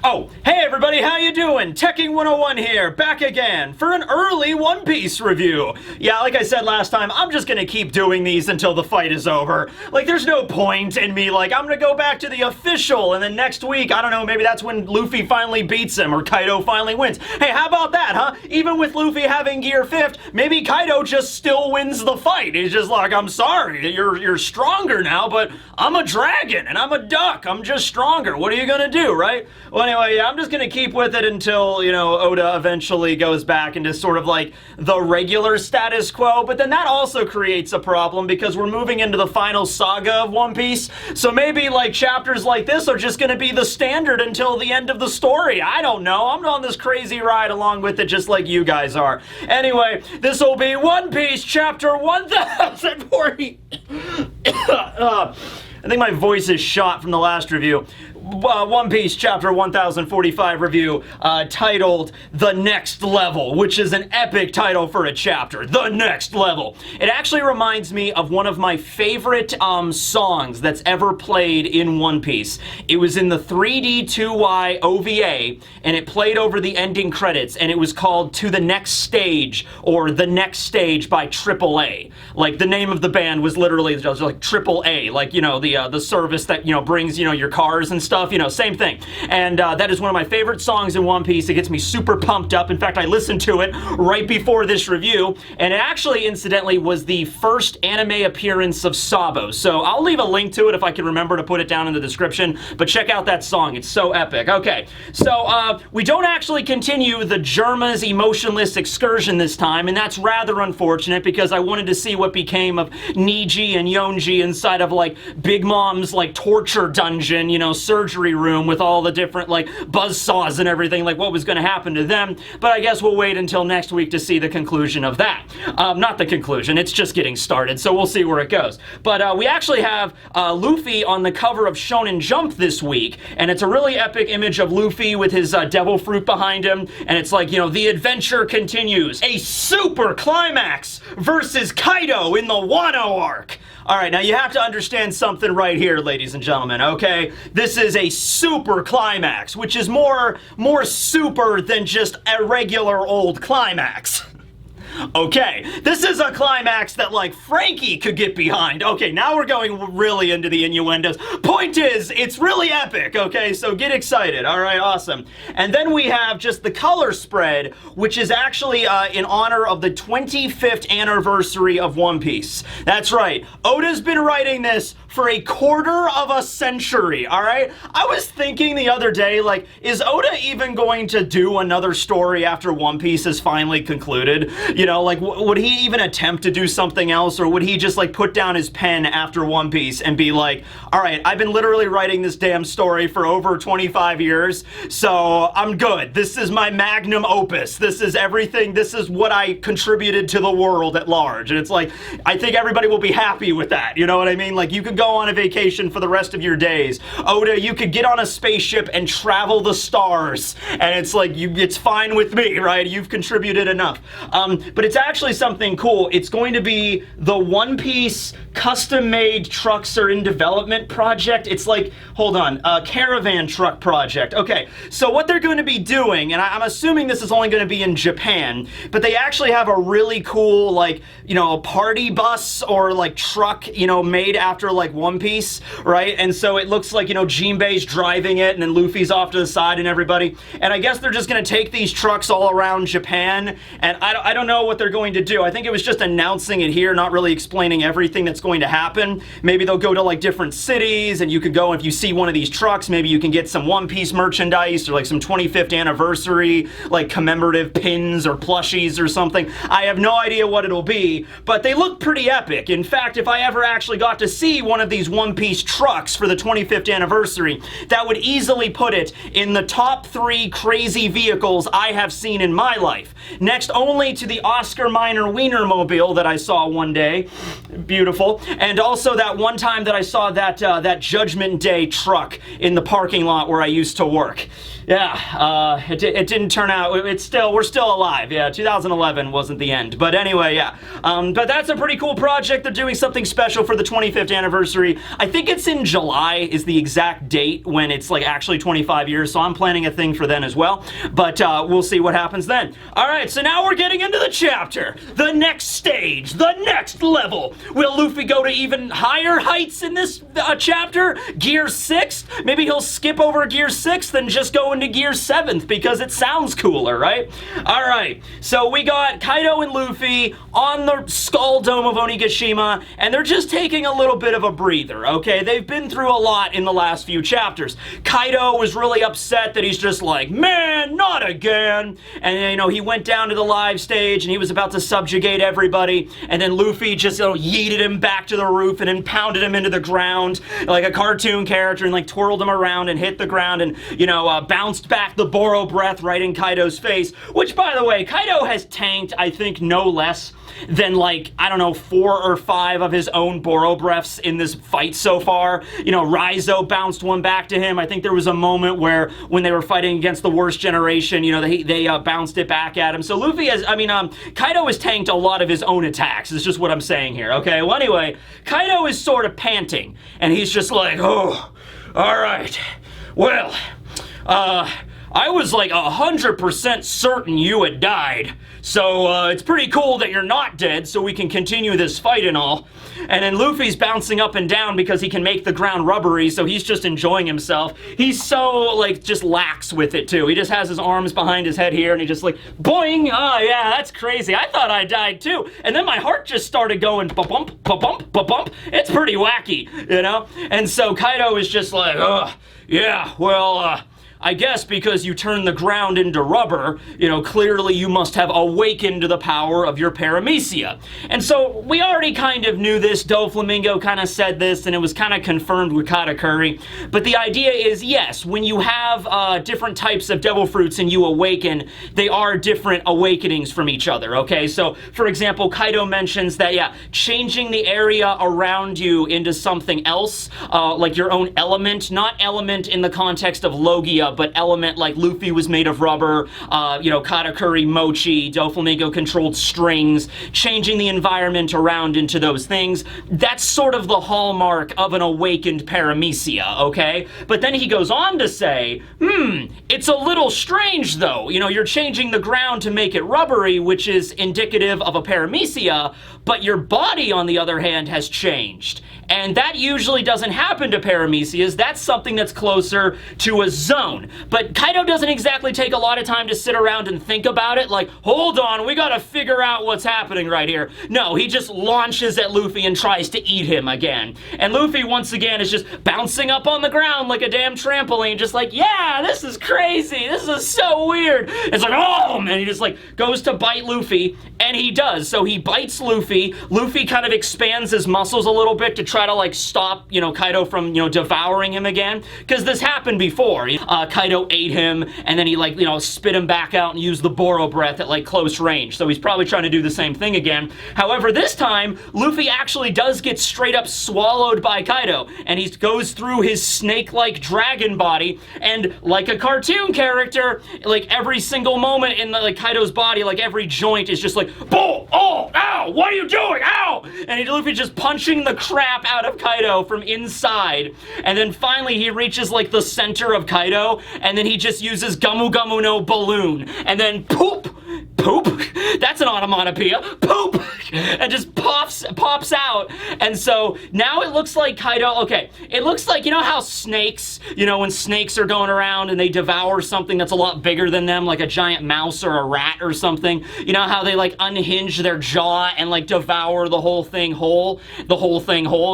Oh, hey everybody, how you doing? Tekking101 here, back again for an early One Piece review. Yeah, like I said last time, I'm just gonna keep doing these until the fight is over. Like, there's no point in me, like, I'm gonna go back to the official, and then next week, I don't know, maybe that's when Luffy finally beats him, or Kaido finally wins. Hey, how about that, huh? Even with Luffy having gear 5th, maybe Kaido just still wins the fight. He's just like, I'm sorry, you're stronger now, but I'm a dragon, and I'm a duck. I'm just stronger. What are you gonna do, right? Well, anyway, yeah, I'm just gonna keep with it until, you know, Oda eventually goes back into sort of like the regular status quo, but then that also creates a problem because we're moving into the final saga of One Piece, so maybe like chapters like this are just gonna be the standard until the end of the story. I don't know. I'm on this crazy ride along with it just like you guys are. Anyway, this will be One Piece chapter 1040. I think my voice is shot from the last review. One Piece chapter 1045 review titled The Next Level, which is an epic title for a chapter. The Next Level. It actually reminds me of one of my favorite songs that's ever played in One Piece. It was in the 3D2Y OVA, and it played over the ending credits, and it was called To the Next Stage, or The Next Stage by AAA. Like, the name of the band was literally just like AAA, like, you know, the service that, you know, brings, you know, your cars and stuff, you know, same thing. And that is one of my favorite songs in One Piece. It gets me super pumped up. In fact, I listened to it right before this review, and it actually, incidentally, was the first anime appearance of Sabo. So I'll leave a link to it if I can remember to put it down in the description, but check out that song. It's so epic. Okay, so we don't actually continue the Germa's emotionless excursion this time, and that's rather unfortunate because I wanted to see what became of Niji and Yonji inside of, like, Big Mom's, like, torture dungeon, you know, surgery room with all the different, like, buzzsaws and everything, like, what was going to happen to them. But I guess we'll wait until next week to see the conclusion of that. Not the conclusion, it's just getting started, so we'll see where it goes. But we actually have Luffy on the cover of Shonen Jump this week, and it's a really epic image of Luffy with his devil fruit behind him, and it's like, you know, the adventure continues. A super climax versus Kaido in the Wano arc. Alright, now you have to understand something right here, ladies and gentlemen, okay? This is a super climax, which is more super than just a regular old climax. Okay, this is a climax that, like, Frankie could get behind. Okay, now we're going really into the innuendos. Point is, it's really epic, okay? So get excited, all right? Awesome. And then we have just the color spread, which is actually in honor of the 25th anniversary of One Piece. That's right. Oda's been writing this for a quarter of a century, all right? I was thinking the other day, like, is Oda even going to do another story after One Piece is finally concluded? You know, like, would he even attempt to do something else, or would he just, like, put down his pen after One Piece and be like, all right, I've been literally writing this damn story for over 25 years, so I'm good. This is my magnum opus. This is everything. This is what I contributed to the world at large. And it's like, I think everybody will be happy with that. You know what I mean? Like, you could go on a vacation for the rest of your days. Oda, you could get on a spaceship and travel the stars. And it's like, it's fine with me, right? You've contributed enough. But it's actually something cool. It's going to be the One Piece custom-made trucks are in development project. It's like, hold on, caravan truck project. Okay, so what they're going to be doing, and I'm assuming this is only going to be in Japan, but they actually have a really cool, like, you know, a party bus or, like, truck, you know, made after, like, One Piece, right? And so it looks like, you know, Jinbei's driving it, and then Luffy's off to the side and everybody. And I guess they're just going to take these trucks all around Japan, and I don't know what they're going to do. I think it was just announcing it here, not really explaining everything that's going to happen. Maybe they'll go to, like, different cities, and you could go, if you see one of these trucks, maybe you can get some One Piece merchandise or, like, some 25th anniversary, like, commemorative pins or plushies or something. I have no idea what it'll be, but they look pretty epic. In fact, if I ever actually got to see one of these One Piece trucks for the 25th anniversary, that would easily put it in the top 3 crazy vehicles I have seen in my life. Next only to the Oscar Minor Wienermobile that I saw one day. Beautiful. And also that one time that I saw that Judgment Day truck in the parking lot where I used to work. Yeah, it didn't turn out. We're still alive. Yeah, 2011 wasn't the end. But anyway, yeah. But that's a pretty cool project. They're doing something special for the 25th anniversary. I think it's in July is the exact date when it's like actually 25 years. So I'm planning a thing for then as well. But we'll see what happens then. All right, so now we're getting into the chapter. The next stage, the next level. Will Luffy go to even higher heights in this chapter? Gear 6? Maybe he'll skip over Gear 6 and just go into Gear 7th because it sounds cooler, right? All right, so we got Kaido and Luffy on the Skull Dome of Onigashima, and they're just taking a little bit of a breather, okay? They've been through a lot in the last few chapters. Kaido was really upset that he's just like, man, not again. And, you know, he went down to the live stage, and he was about to subjugate everybody, and then Luffy just, you know, yeeted him back to the roof and then pounded him into the ground like a cartoon character and, like, twirled him around and hit the ground and, you know, bounced back the Boro breath right in Kaido's face, which, by the way, Kaido has tanked, I think, no less than, like, I don't know, 4 or 5 of his own Boro breaths in this fight so far. You know, Raizo bounced one back to him. I think there was a moment where when they were fighting against the worst generation, you know, they bounced it back at him. So Luffy has, Kaido has tanked a lot of his own attacks, is just what I'm saying here, okay? Well, anyway, Kaido is sort of panting, and he's just like, oh, all right, well, I was like 100% certain you had died. So, it's pretty cool that you're not dead, so we can continue this fight and all. And then Luffy's bouncing up and down because he can make the ground rubbery, so he's just enjoying himself. He's so, like, just lax with it, too. He just has his arms behind his head here, and he just like, boing! Oh, yeah, that's crazy. I thought I died, too. And then my heart just started going ba-bump, ba-bump, ba-bump. It's pretty wacky, you know? And so Kaido is just like, yeah, well, I guess because you turn the ground into rubber, you know, clearly you must have awakened to the power of your paramecia. And so we already kind of knew this. Doflamingo kind of said this, and it was kind of confirmed with Katakuri. But the idea is, yes, when you have different types of devil fruits and you awaken, they are different awakenings from each other, okay? So, for example, Kaido mentions that, yeah, changing the area around you into something else, like your own element, not element in the context of Logia, but element like Luffy was made of rubber, you know, Katakuri, Mochi, Doflamingo controlled strings, changing the environment around into those things. That's sort of the hallmark of an awakened paramecia, okay? But then he goes on to say, it's a little strange though. You know, you're changing the ground to make it rubbery, which is indicative of a paramecia, but your body, on the other hand, has changed. And that usually doesn't happen to paramecias. That's something that's closer to a zone. But Kaido doesn't exactly take a lot of time to sit around and think about it, like, hold on, we gotta figure out what's happening right here. No, he just launches at Luffy and tries to eat him again. And Luffy, once again, is just bouncing up on the ground like a damn trampoline, just like, yeah, this is crazy, this is so weird. It's like, oh, and he just like goes to bite Luffy, and he does. So he bites Luffy. Luffy kind of expands his muscles a little bit to try to like stop, you know, Kaido from, you know, devouring him again, because this happened before. Kaido ate him, and then he, like, you know, spit him back out and used the Boro breath at like close range. So he's probably trying to do the same thing again. However, this time Luffy actually does get straight up swallowed by Kaido, and he goes through his snake-like dragon body, and like a cartoon character, like every single moment in the, like, Kaido's body, like every joint is just like, oh, ow, what are you doing, ow? And Luffy just punching the crap out of Kaido from inside, and then finally he reaches like the center of Kaido, and then he just uses Gamu Gamu no balloon, and then poop, that's an onomatopoeia, poop, and just pops out. And so now it looks like Kaido, okay, it looks like, you know how snakes, you know, when snakes are going around and they devour something that's a lot bigger than them, like a giant mouse or a rat or something, you know how they like unhinge their jaw and like devour the whole thing whole,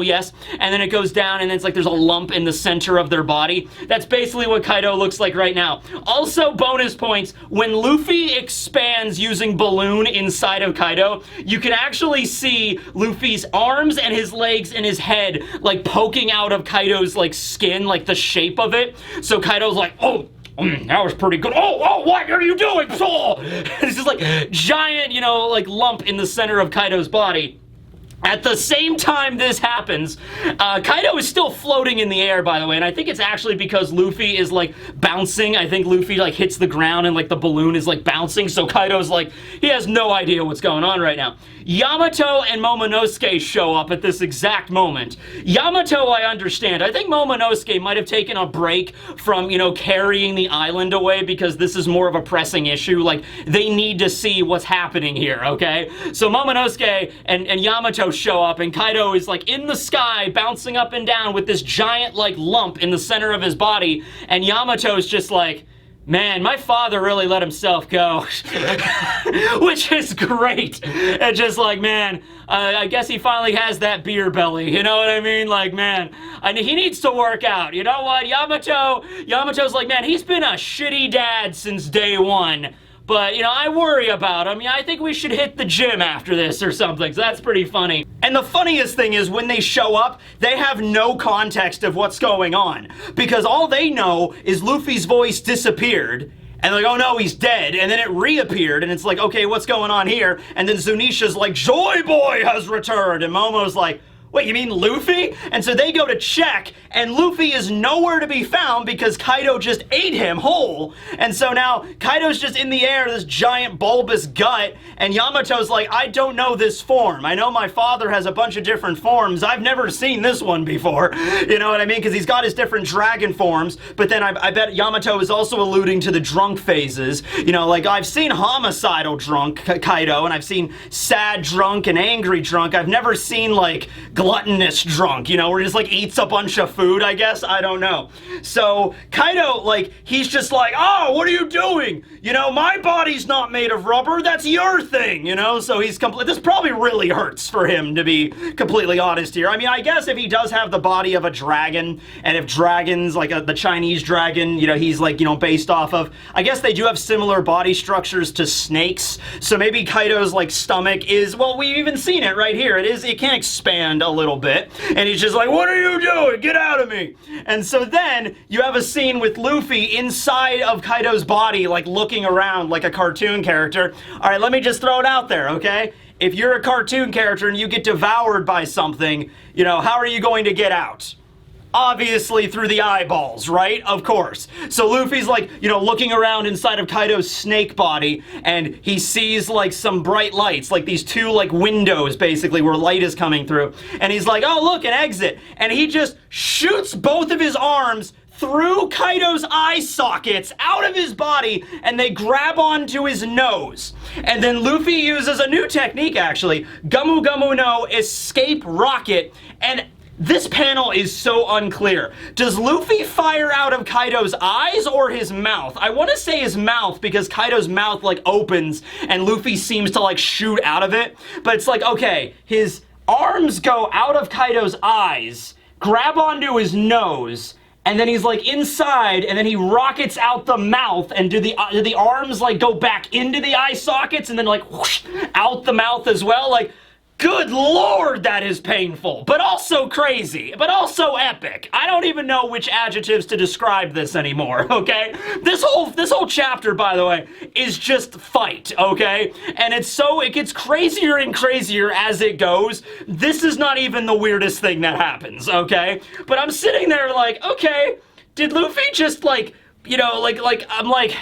yes, and then it goes down and it's like there's a lump in the center of their body. That's basically what Kaido looks like right now. Also, bonus points, when Luffy expands using balloon inside of Kaido, you can actually see Luffy's arms and his legs and his head like poking out of Kaido's like skin, like the shape of it. So Kaido's like, oh, that was pretty good. Oh, what are you doing? Oh. It's just like giant, like lump in the center of Kaido's body. At the same time this happens, Kaido is still floating in the air, by the way, and I think it's actually because Luffy is, like, bouncing. I think Luffy, like, hits the ground and, like, the balloon is, like, bouncing, so Kaido's, like, he has no idea what's going on right now. Yamato and Momonosuke show up at this exact moment. Yamato, I understand. I think Momonosuke might have taken a break from, carrying the island away because this is more of a pressing issue. Like, they need to see what's happening here, okay? So Momonosuke and Yamato show up, and Kaido is, like, in the sky, bouncing up and down with this giant, like, lump in the center of his body, and Yamato's just like, man, my father really let himself go. Which is great. And just like, man, I guess he finally has that beer belly. You know what I mean? Like, man, he needs to work out. You know what? Yamato's like, man, he's been a shitty dad since day one. But, I worry about him. I think we should hit the gym after this or something. So that's pretty funny. And the funniest thing is when they show up, they have no context of what's going on. Because all they know is Luffy's voice disappeared. And they're like, oh no, he's dead. And then it reappeared. And it's like, okay, what's going on here? And then Zunisha's like, Joy Boy has returned. And Momo's like, wait, you mean Luffy? And so they go to check, and Luffy is nowhere to be found because Kaido just ate him whole. And so now Kaido's just in the air, this giant bulbous gut, and Yamato's like, I don't know this form. I know my father has a bunch of different forms. I've never seen this one before. You know what I mean? Because he's got his different dragon forms, but then I bet Yamato is also alluding to the drunk phases. Like I've seen homicidal drunk Kaido, and I've seen sad drunk and angry drunk. I've never seen, like, gluttonous drunk, where he just, like, eats a bunch of food, I guess. I don't know. So Kaido, like, he's just like, oh, what are you doing? My body's not made of rubber. That's your thing, So he's this probably really hurts for him, to be completely honest here. I mean, I guess if he does have the body of a dragon, and if dragons, like the Chinese dragon, he's, like, based off of, I guess they do have similar body structures to snakes. So maybe Kaido's, like, stomach is, well, we've even seen it right here. It can expand a little bit, and he's just like, what are you doing? Get out of me. And so then you have a scene with Luffy inside of Kaido's body, like, looking around like a cartoon character. All right, let me just throw it out there, okay? If you're a cartoon character and you get devoured by something, how are you going to get out? Obviously through the eyeballs, right? Of course. So Luffy's like, looking around inside of Kaido's snake body, and he sees, like, some bright lights, like these two, like, windows, basically, where light is coming through. And he's like, oh, look, an exit. And he just shoots both of his arms through Kaido's eye sockets out of his body, and they grab onto his nose. And then Luffy uses a new technique, actually, Gumu Gumu no Escape Rocket, and this panel is so unclear. Does Luffy fire out of Kaido's eyes or his mouth? I want to say his mouth because Kaido's mouth, like, opens and Luffy seems to, like, shoot out of it. But it's like, okay, his arms go out of Kaido's eyes, grab onto his nose, and then he's, like, inside, and then he rockets out the mouth, and do the arms, like, go back into the eye sockets and then, like, whoosh, out the mouth as well? Like, good lord, that is painful, but also crazy, but also epic. I don't even know which adjectives to describe this anymore, okay? This whole chapter, by the way, is just fight, okay? And it gets crazier and crazier as it goes. This is not even the weirdest thing that happens, okay? But I'm sitting there like, okay, did Luffy just, like, I'm like,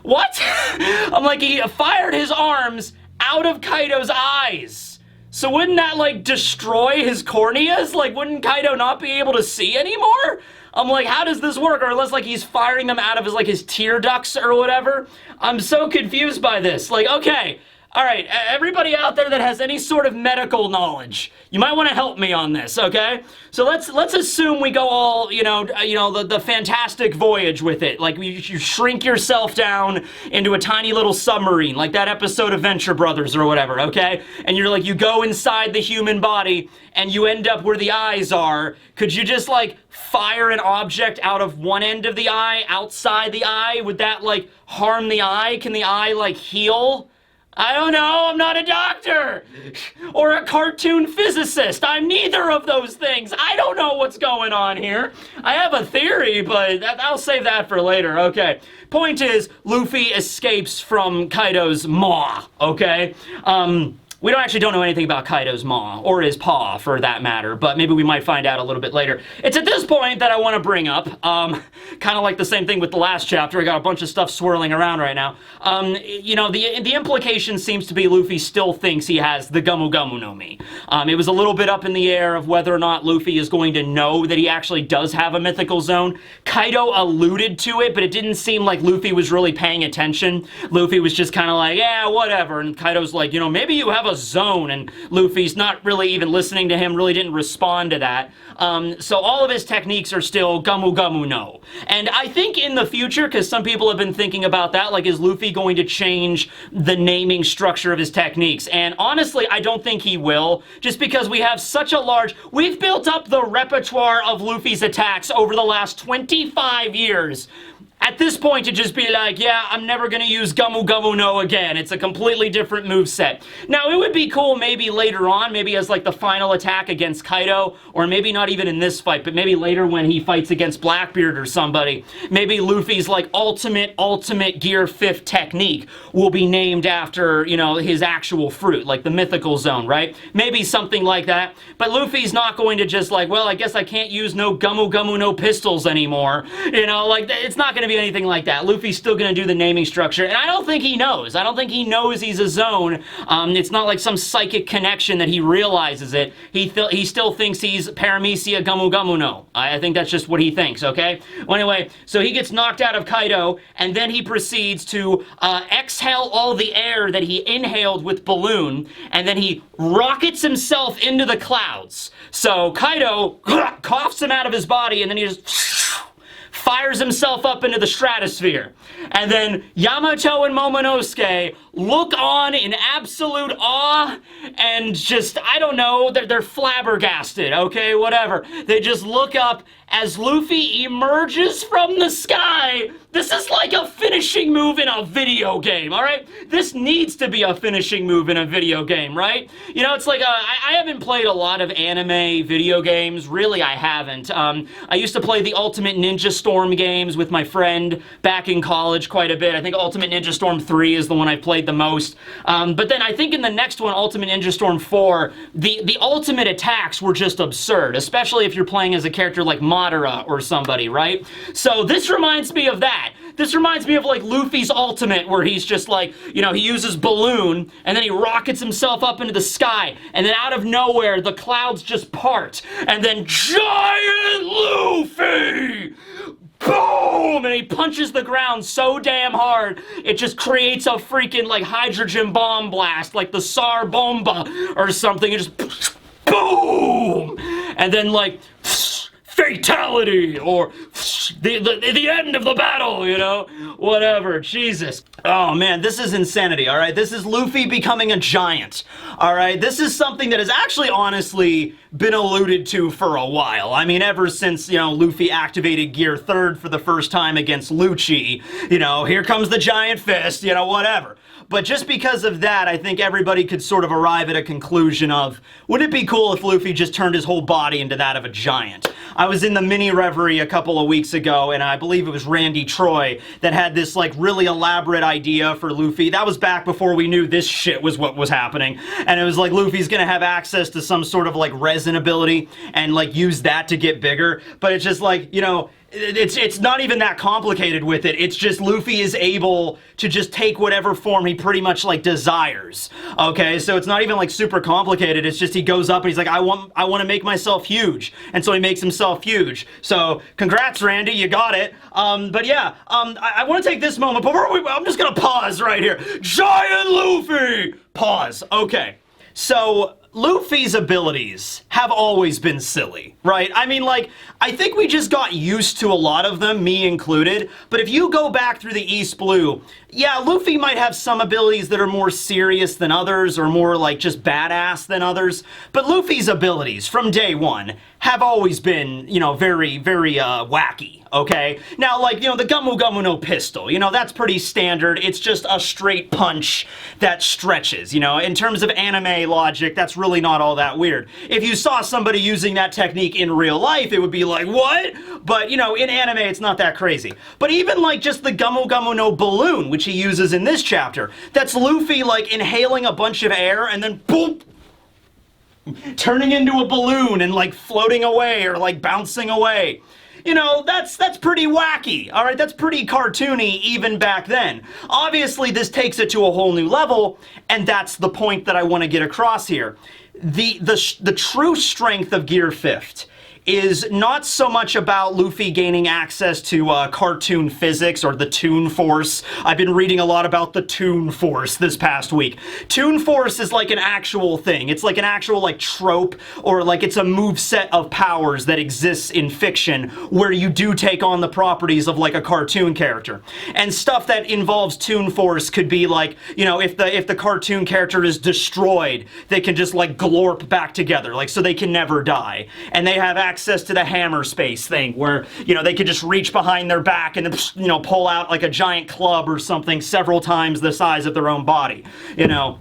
what? I'm like, he fired his arms out of Kaido's eyes. So wouldn't that, like, destroy his corneas? Like, wouldn't Kaido not be able to see anymore? I'm like, how does this work? Or unless, like, he's firing them out of his, like, his tear ducts or whatever. I'm so confused by this. Like, okay, all right, everybody out there that has any sort of medical knowledge, you might want to help me on this, okay? So let's assume we go all, the fantastic voyage with it. Like, you shrink yourself down into a tiny little submarine, like that episode of Venture Brothers or whatever, okay? And you're like, you go inside the human body, and you end up where the eyes are. Could you just, like, fire an object out of one end of the eye, outside the eye? Would that, like, harm the eye? Can the eye, like, heal? I don't know, I'm not a doctor! Or a cartoon physicist. I'm neither of those things. I don't know what's going on here. I have a theory, but I'll save that for later. Okay. Point is, Luffy escapes from Kaido's maw, okay? We actually don't know anything about Kaido's maw, or his paw, for that matter, but maybe we might find out a little bit later. It's at this point that I want to bring up, kind of like the same thing with the last chapter. I got a bunch of stuff swirling around right now. You know, the implication seems to be Luffy still thinks he has the Gumu Gumu no Mi. It was a little bit up in the air of whether or not Luffy is going to know that he actually does have a mythical zone. Kaido alluded to it, but it didn't seem like Luffy was really paying attention. Luffy was just kind of like, yeah, whatever, and Kaido's like, you know, maybe you have a zone, and Luffy's not really even listening to him, really didn't respond to that. So all of his techniques are still Gumu Gumu no. And I think in the future, because some people have been thinking about that, like, is Luffy going to change the naming structure of his techniques? And honestly, I don't think he will, just because we have such a large... We've built up the repertoire of Luffy's attacks over the last 25 years. At this point, to just be like, yeah, I'm never gonna use Gumu Gumu no again. It's a completely different moveset. Now, it would be cool maybe later on, maybe as like the final attack against Kaido, or maybe not even in this fight, but maybe later when he fights against Blackbeard or somebody, maybe Luffy's like ultimate Gear 5th technique will be named after, you know, his actual fruit, like the mythical zone, right? Maybe something like that. But Luffy's not going to just like, well, I guess I can't use no Gumu Gumu no pistols anymore. You know, like, it's not gonna be anything like that. Luffy's still gonna do the naming structure, and I don't think he knows. I don't think he knows he's a zone. It's not like some psychic connection that he realizes it. He still thinks he's Paramecia Gumu Gumu no. I think that's just what he thinks, okay? Well, anyway, so he gets knocked out of Kaido, and then he proceeds to exhale all the air that he inhaled with Balloon, and then he rockets himself into the clouds. So Kaido coughs him out of his body, and then he just fires himself up into the stratosphere. And then Yamato and Momonosuke look on in absolute awe and just, I don't know, they're flabbergasted, okay, whatever. They just look up as Luffy emerges from the sky. This is like a finishing move in a video game, all right? This needs to be a finishing move in a video game, right? You know, it's like, I haven't played a lot of anime video games. Really, I haven't. I used to play the Ultimate Ninja Storm games with my friend back in college quite a bit. I think Ultimate Ninja Storm 3 is the one I played the most. But then I think in the next one, Ultimate Ninja Storm 4, the ultimate attacks were just absurd, especially if you're playing as a character like Madara or somebody, right? So this reminds me of that. This reminds me of like Luffy's ultimate, where he's just like, you know, he uses Balloon and then he rockets himself up into the sky, and then out of nowhere the clouds just part, and then Giant Luffy! Boom! And he punches the ground so damn hard, it just creates a freaking like hydrogen bomb blast, like the Tsar Bomba or something. It just boom! And then like fatality, or the end of the battle, you know? Whatever, Jesus. Oh man, this is insanity, all right? This is Luffy becoming a giant, all right? This is something that has actually honestly been alluded to for a while. I mean, ever since, you know, Luffy activated Gear 3rd for the first time against Lucci, you know, here comes the giant fist, you know, whatever. But just because of that, I think everybody could sort of arrive at a conclusion of, wouldn't it be cool if Luffy just turned his whole body into that of a giant? I was in the mini reverie a couple of weeks ago, and I believe it was Randy Troy that had this like really elaborate idea for Luffy. That was back before we knew this shit was what was happening. And it was like Luffy's gonna have access to some sort of like resin ability and like use that to get bigger. But it's just like, you know, it's not even that complicated with it. It's just Luffy is able to just take whatever form he pretty much like desires. Okay, so it's not even like super complicated. It's just he goes up and he's like, I want to make myself huge, and so he makes himself huge. So congrats, Randy, you got it. But yeah, I want to take this moment before I'm just gonna pause right here. Giant Luffy. Pause. Okay. So Luffy's abilities have always been silly, right? I mean, like, I think we just got used to a lot of them, me included, but if you go back through the East Blue, yeah, Luffy might have some abilities that are more serious than others, or more, like, just badass than others, but Luffy's abilities, from day one, have always been, you know, very, very, wacky, okay? Now, like, you know, the Gumu Gumu no pistol, you know, that's pretty standard. It's just a straight punch that stretches, you know? In terms of anime logic, that's really not all that weird. If you saw somebody using that technique in real life, it would be like, what? But, you know, in anime, it's not that crazy. But even, like, just the Gumu Gumu no balloon, which he uses in this chapter, that's Luffy, like, inhaling a bunch of air and then boom, turning into a balloon and, like, floating away or, like, bouncing away. You know, that's pretty wacky, all right? That's pretty cartoony even back then. Obviously, this takes it to a whole new level, and that's the point that I want to get across here. The true strength of Gear 5th is not so much about Luffy gaining access to cartoon physics or the Toon Force. I've been reading a lot about the Toon Force this past week. Toon Force is like an actual thing. It's like an actual like trope, or like it's a moveset of powers that exists in fiction where you do take on the properties of like a cartoon character. And stuff that involves Toon Force could be like, you know, if the cartoon character is destroyed, they can just like glorp back together, like so they can never die. And they have access to the hammer space thing where, you know, they could just reach behind their back and then, you know, pull out like a giant club or something several times the size of their own body, you know.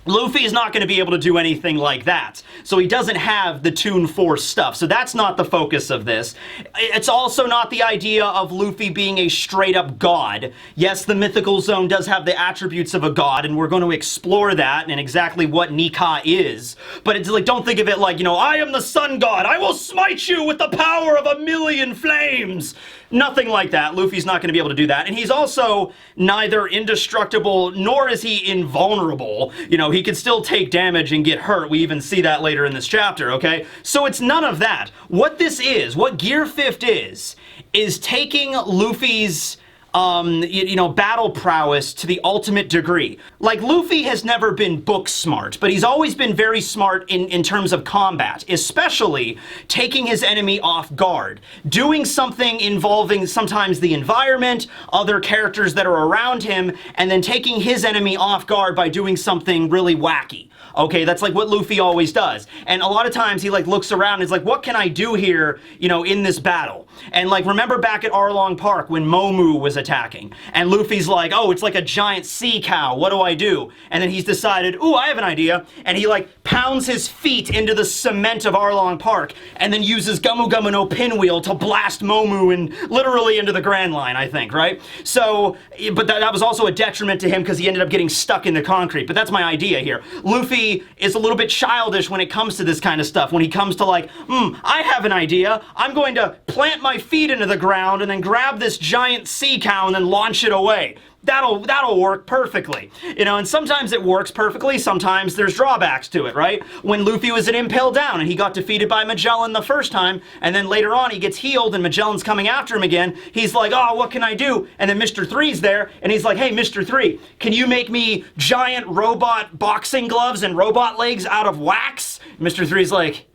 Luffy is not going to be able to do anything like that, so he doesn't have the Toon Force stuff, so that's not the focus of this. It's also not the idea of Luffy being a straight-up god. Yes, the Mythical Zone does have the attributes of a god, and we're going to explore that and exactly what Nika is, but it's like, don't think of it like, you know, I am the sun god, I will smite you with the power of 1,000,000 flames! Nothing like that. Luffy's not going to be able to do that. And he's also neither indestructible nor is he invulnerable. You know, he can still take damage and get hurt. We even see that later in this chapter, okay? So it's none of that. What this is, what Gear 5th is taking Luffy's you know, battle prowess to the ultimate degree. Like, Luffy has never been book smart, but he's always been very smart in terms of combat, especially taking his enemy off guard, doing something involving sometimes the environment, other characters that are around him, and then taking his enemy off guard by doing something really wacky. Okay, that's like what Luffy always does. And a lot of times he like looks around and is like, what can I do here, you know, in this battle? And like, remember back at Arlong Park when Momu was attacking? And Luffy's like, oh, it's like a giant sea cow, what do I do? And then he's decided, ooh, I have an idea. And he like pounds his feet into the cement of Arlong Park and then uses Gumu Gumu no Pinwheel to blast Momu and literally into the Grand Line, I think, right? So, but that was also a detriment to him because he ended up getting stuck in the concrete. But that's my idea here. Luffy is a little bit childish when it comes to this kind of stuff. When he comes to like, I have an idea. I'm going to plant my feet into the ground and then grab this giant sea cow and then launch it away. That'll work perfectly. You know, and sometimes it works perfectly, sometimes there's drawbacks to it, right? When Luffy was at Impel Down and he got defeated by Magellan the first time, and then later on he gets healed and Magellan's coming after him again, he's like, oh, what can I do? And then Mr. Three's there, and he's like, hey, Mr. Three, can you make me giant robot boxing gloves and robot legs out of wax? Mr. Three's like,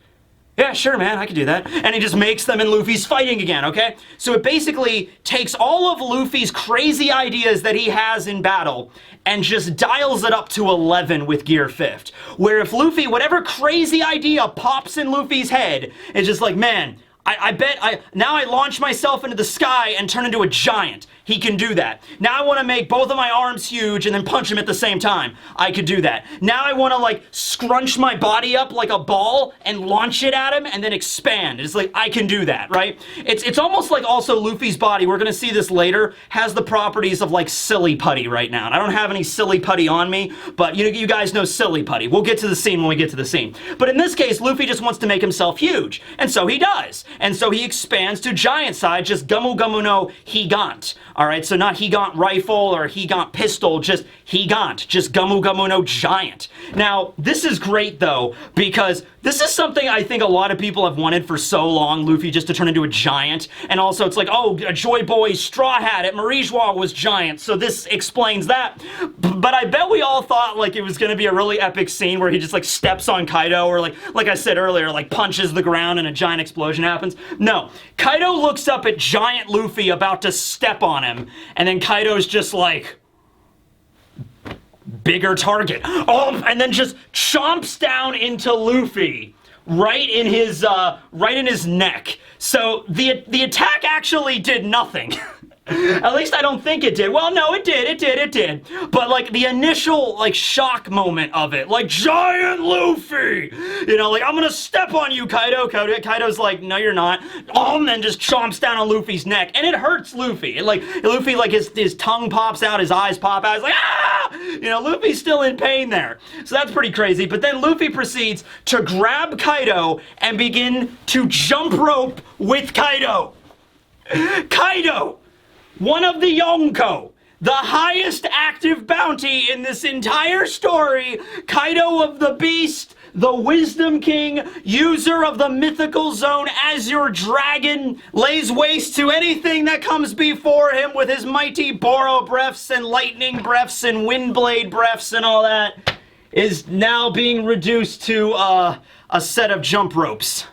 yeah, sure, man, I can do that. And he just makes them and Luffy's fighting again, okay? So it basically takes all of Luffy's crazy ideas that he has in battle and just dials it up to 11 with Gear 5th. Where if Luffy, whatever crazy idea pops in Luffy's head, it's just like, man, I bet now I launch myself into the sky and turn into a giant. He can do that. Now I want to make both of my arms huge and then punch him at the same time. I could do that. Now I want to like scrunch my body up like a ball and launch it at him and then expand. It's like, I can do that, right? It's almost like also Luffy's body, we're going to see this later, has the properties of like silly putty right now. And I don't have any silly putty on me, but you guys know silly putty. We'll get to the scene when we get to the scene. But in this case, Luffy just wants to make himself huge. And so he does. And so he expands to giant size, just Gumu Gumu no Higant. Alright, so not Higant rifle or Higant pistol, just Higant, just Gumu Gumu no giant. Now, this is great though, because this is something I think a lot of people have wanted for so long, Luffy just to turn into a giant. And also it's like, oh, Joy Boy's straw hat at Marijois was giant, so this explains that. But I bet we all thought like it was gonna be a really epic scene where he just like steps on Kaido or like I said earlier, like punches the ground and a giant explosion happens. No, Kaido looks up at giant Luffy about to step on him, and then Kaido's just like, bigger target. Oh, and then just chomps down into Luffy right in his neck. So the attack actually did nothing. At least I don't think it did. Well, no, it did. But like the initial like shock moment of it, like giant Luffy, you know, like I'm gonna step on you, Kaido. Kaido's like, no, you're not. And then just chomps down on Luffy's neck, and it hurts Luffy. Luffy, like his tongue pops out, his eyes pop out. It's like, ah, you know, Luffy's still in pain there. So that's pretty crazy. But then Luffy proceeds to grab Kaido and begin to jump rope with Kaido. Kaido, one of the Yonko, the highest active bounty in this entire story, Kaido of the Beast, the Wisdom King, user of the mythical zone as your dragon, lays waste to anything that comes before him with his mighty Boro breaths and lightning breaths and windblade breaths and all that, is now being reduced to a set of jump ropes.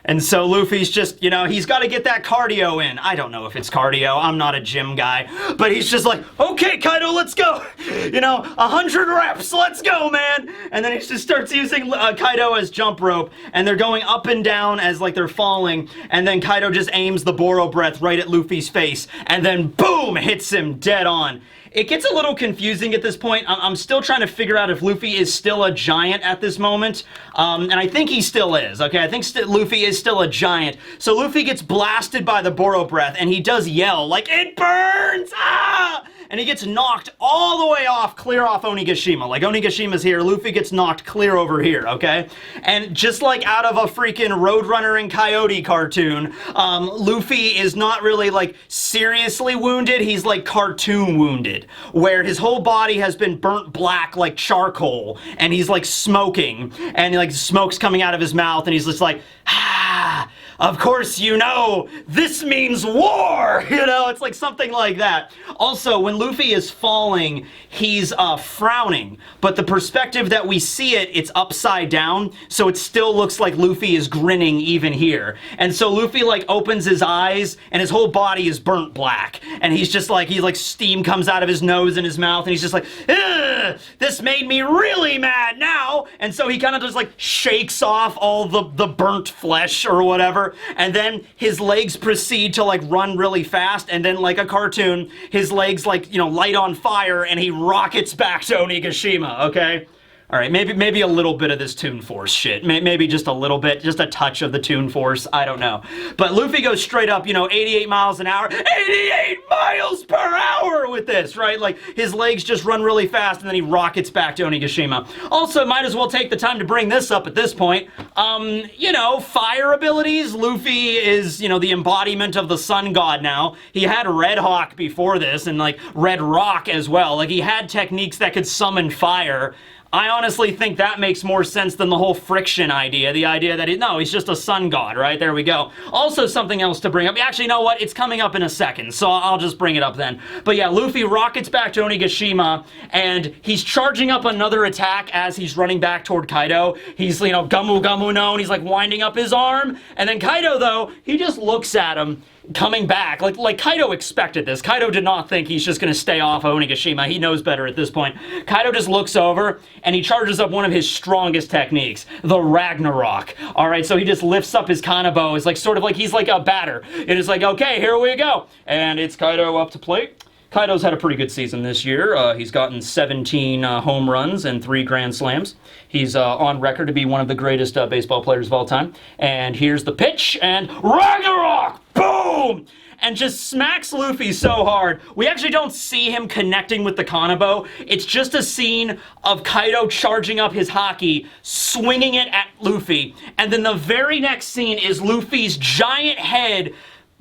And so Luffy's just, you know, he's got to get that cardio in. I don't know if it's cardio. I'm not a gym guy. But he's just like, okay, Kaido, let's go. You know, 100 reps. Let's go, man. And then he just starts using Kaido as jump rope. And they're going up and down as, like, they're falling. And then Kaido just aims the Boro breath right at Luffy's face. And then, boom, hits him dead on. It gets a little confusing at this point. I'm still trying to figure out if Luffy is still a giant at this moment. And I think he still is, okay? I think Luffy is still a giant. So Luffy gets blasted by the Boro breath, and he does yell, like, it burns! Ah! And he gets knocked all the way off, clear off Onigashima. Like, Onigashima's here, Luffy gets knocked clear over here, okay? And just like out of a freaking Roadrunner and Coyote cartoon, Luffy is not really, like, seriously wounded, he's, like, cartoon wounded, where his whole body has been burnt black like charcoal, and he's, like, smoking, and, like, smoke's coming out of his mouth, and he's just like, ah, of course you know, this means war! You know, it's like something like that. Also, when Luffy is falling, he's frowning, but the perspective that we see it, it's upside down, so it still looks like Luffy is grinning even here. And so Luffy, like, opens his eyes, and his whole body is burnt black. And he's just like, steam comes out of his nose and his mouth, and he's just like, ugh, this made me really mad now! And so he kind of just, like, shakes off all the burnt flesh or whatever, and then his legs proceed to, like, run really fast, and then, like a cartoon, his legs, like, you know, light on fire, and he rockets back to Onigashima, okay? Alright, maybe a little bit of this Toon Force shit. Maybe just a little bit, just a touch of the Toon Force, I don't know. But Luffy goes straight up, you know, 88 miles an hour, 88 miles per hour with this, right? Like, his legs just run really fast, and then he rockets back to Onigashima. Also, might as well take the time to bring this up at this point. You know, fire abilities, Luffy is, you know, the embodiment of the sun god now. He had Red Hawk before this, and, like, Red Rock as well. Like, he had techniques that could summon fire. I honestly think that makes more sense than the whole friction idea. The idea that, no, he's just a sun god, right? There we go. Also, something else to bring up. Actually, you know what? It's coming up in a second, so I'll just bring it up then. But yeah, Luffy rockets back to Onigashima, and he's charging up another attack as he's running back toward Kaido. He's, you know, Gamu Gamu no, and he's, like, winding up his arm. And then Kaido, though, he just looks at him, coming back. Like Kaido expected this. Kaido did not think he's just gonna stay off Onigashima. He knows better at this point. Kaido just looks over, and he charges up one of his strongest techniques, the Ragnarok. Alright, so he just lifts up his Kanabo. It's like, sort of like he's like a batter. It is like, okay, here we go. And it's Kaido up to plate. Kaido's had a pretty good season this year. He's gotten 17 home runs and 3 Grand Slams. He's on record to be one of the greatest baseball players of all time. And here's the pitch, and Ragnarok! Boom! And just smacks Luffy so hard. We actually don't see him connecting with the Kanabo. It's just a scene of Kaido charging up his haki, swinging it at Luffy. And then the very next scene is Luffy's giant head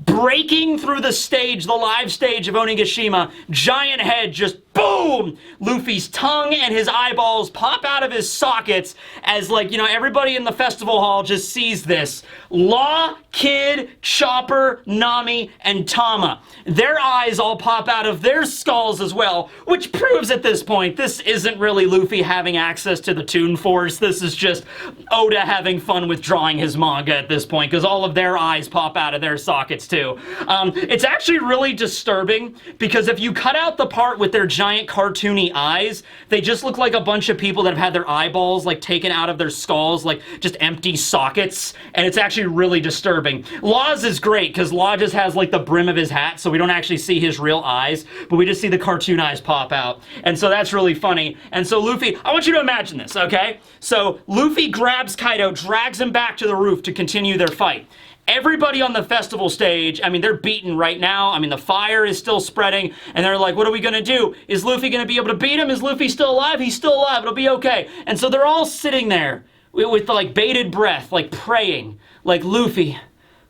breaking through the stage, the live stage of Onigashima, giant head just boom! Luffy's tongue and his eyeballs pop out of his sockets as, like, you know, everybody in the festival hall just sees this. Law, Kid, Chopper, Nami, and Tama. Their eyes all pop out of their skulls as well, which proves at this point this isn't really Luffy having access to the Toon Force. This is just Oda having fun with drawing his manga at this point, because all of their eyes pop out of their sockets too. It's actually really disturbing, because if you cut out the part with their giant cartoony eyes, they just look like a bunch of people that have had their eyeballs like taken out of their skulls, like just empty sockets, and it's actually really disturbing. Law's is great because Law just has like the brim of his hat, so we don't actually see his real eyes, but we just see the cartoon eyes pop out, and so that's really funny. And so Luffy, I want you to imagine this, okay? So Luffy grabs Kaido, drags him back to the roof to continue their fight. Everybody on the festival stage, I mean, they're beaten right now. I mean, the fire is still spreading, and they're like, what are we gonna do? Is Luffy gonna be able to beat him? Is Luffy still alive? He's still alive, it'll be okay. And so they're all sitting there with like bated breath, like praying, like, Luffy,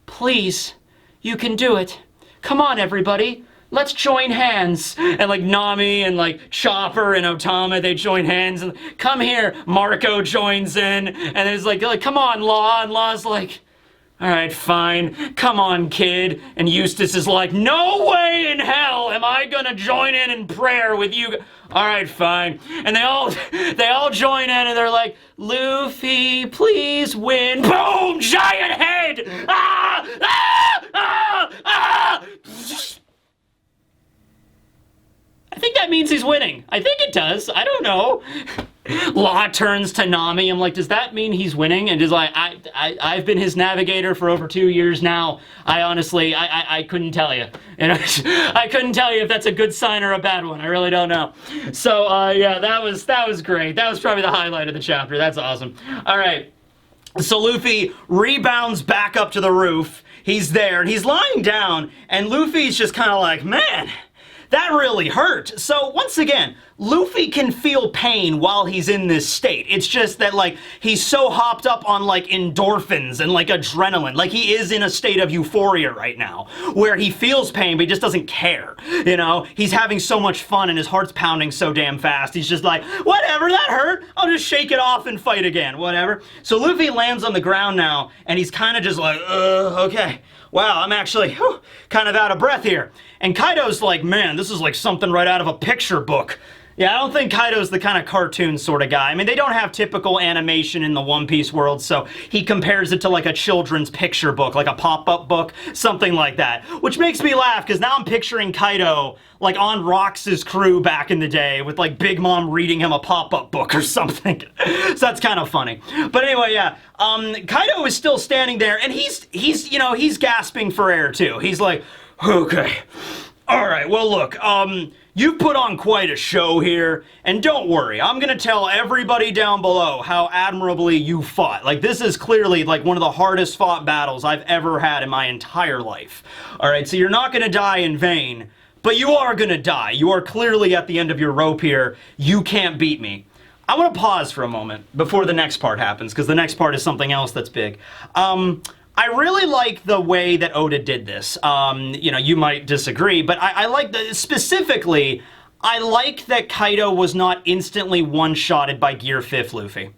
please, you can do it. Come on, everybody. Let's join hands. And like Nami and like Chopper and Otama, they join hands and come here. Marco joins in, and it's like come on, Law. And Law's like, all right, fine. Come on, Kid. And Eustace is like, no way in hell am I gonna join in prayer with you. All right, fine. And they all join in, and they're like, Luffy, please win. Boom! Giant head! Ah! Ah! Ah! Ah! I think that means he's winning. I think it does. I don't know. Law turns to Nami. I'm like, does that mean he's winning? And is like, I've been his navigator for over 2 years now. I honestly, I couldn't tell you. You know, I couldn't tell you if that's a good sign or a bad one. I really don't know. So yeah, that was great. That was probably the highlight of the chapter. That's awesome. All right. So Luffy rebounds back up to the roof. He's there and he's lying down, and Luffy's just kind of like, man, that really hurt. So once again, Luffy can feel pain while he's in this state. It's just that, like, he's so hopped up on, like, endorphins and, like, adrenaline. Like, he is in a state of euphoria right now, where he feels pain, but he just doesn't care, you know? He's having so much fun, and his heart's pounding so damn fast. He's just like, whatever, that hurt. I'll just shake it off and fight again, whatever. So Luffy lands on the ground now, and he's kind of just like, okay. Wow, I'm actually kind of out of breath here. And Kaido's like, man, this is like something right out of a picture book. Yeah, I don't think Kaido's the kind of cartoon sort of guy. I mean, they don't have typical animation in the One Piece world, so he compares it to like a children's picture book, like a pop-up book, something like that. Which makes me laugh, because now I'm picturing Kaido like on Rox's crew back in the day with like Big Mom reading him a pop-up book or something. So that's kind of funny. But anyway, yeah, Kaido is still standing there, and he's you know, he's gasping for air too. He's like, okay, all right, well look, you've put on quite a show here, and don't worry, I'm gonna tell everybody down below how admirably you fought. Like, this is clearly like one of the hardest fought battles I've ever had in my entire life. Alright, so you're not gonna die in vain, but you are gonna die. You are clearly at the end of your rope here. You can't beat me. I want to pause for a moment before the next part happens, because the next part is something else that's big. I really like the way that Oda did this. You know, you might disagree, but I like that specifically. I like that Kaido was not instantly one-shotted by Gear 5th Luffy.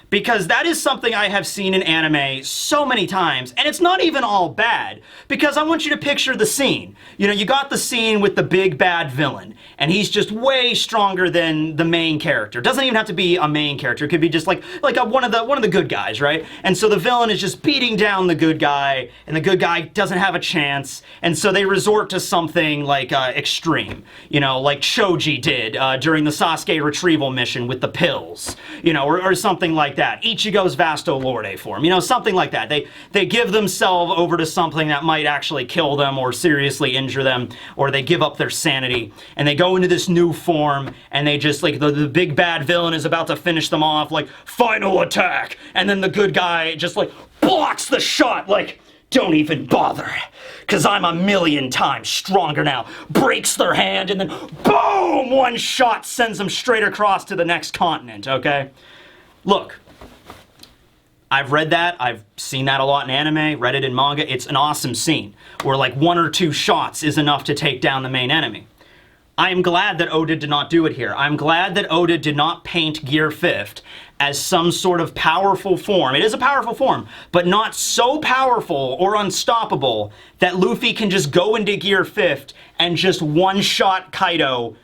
Because that is something I have seen in anime so many times, and it's not even all bad, because I want you to picture the scene. You know, you got the scene with the big bad villain, and he's just way stronger than the main character. Doesn't even have to be a main character, it could be just like one of the good guys, right? And so the villain is just beating down the good guy, and the good guy doesn't have a chance, and so they resort to something like extreme, you know, like Choji did during the Sasuke retrieval mission with the pills, you know, or something like that. Ichigo's Vasto Lorde form, you know, something like that. They give themselves over to something that might actually kill them or seriously injure them, or they give up their sanity, and they go into this new form, and they just, like, the big bad villain is about to finish them off, like, final attack, and then the good guy just, like, blocks the shot, like, don't even bother, because I'm a million times stronger now. Breaks their hand, and then boom! One shot sends them straight across to the next continent, okay? Look, I've read that. I've seen that a lot in anime, read it in manga. It's an awesome scene where like 1 or 2 shots is enough to take down the main enemy. I am glad that Oda did not do it here. I'm glad that Oda did not paint Gear 5th as some sort of powerful form. It is a powerful form, but not so powerful or unstoppable that Luffy can just go into Gear 5th and just one-shot Kaido.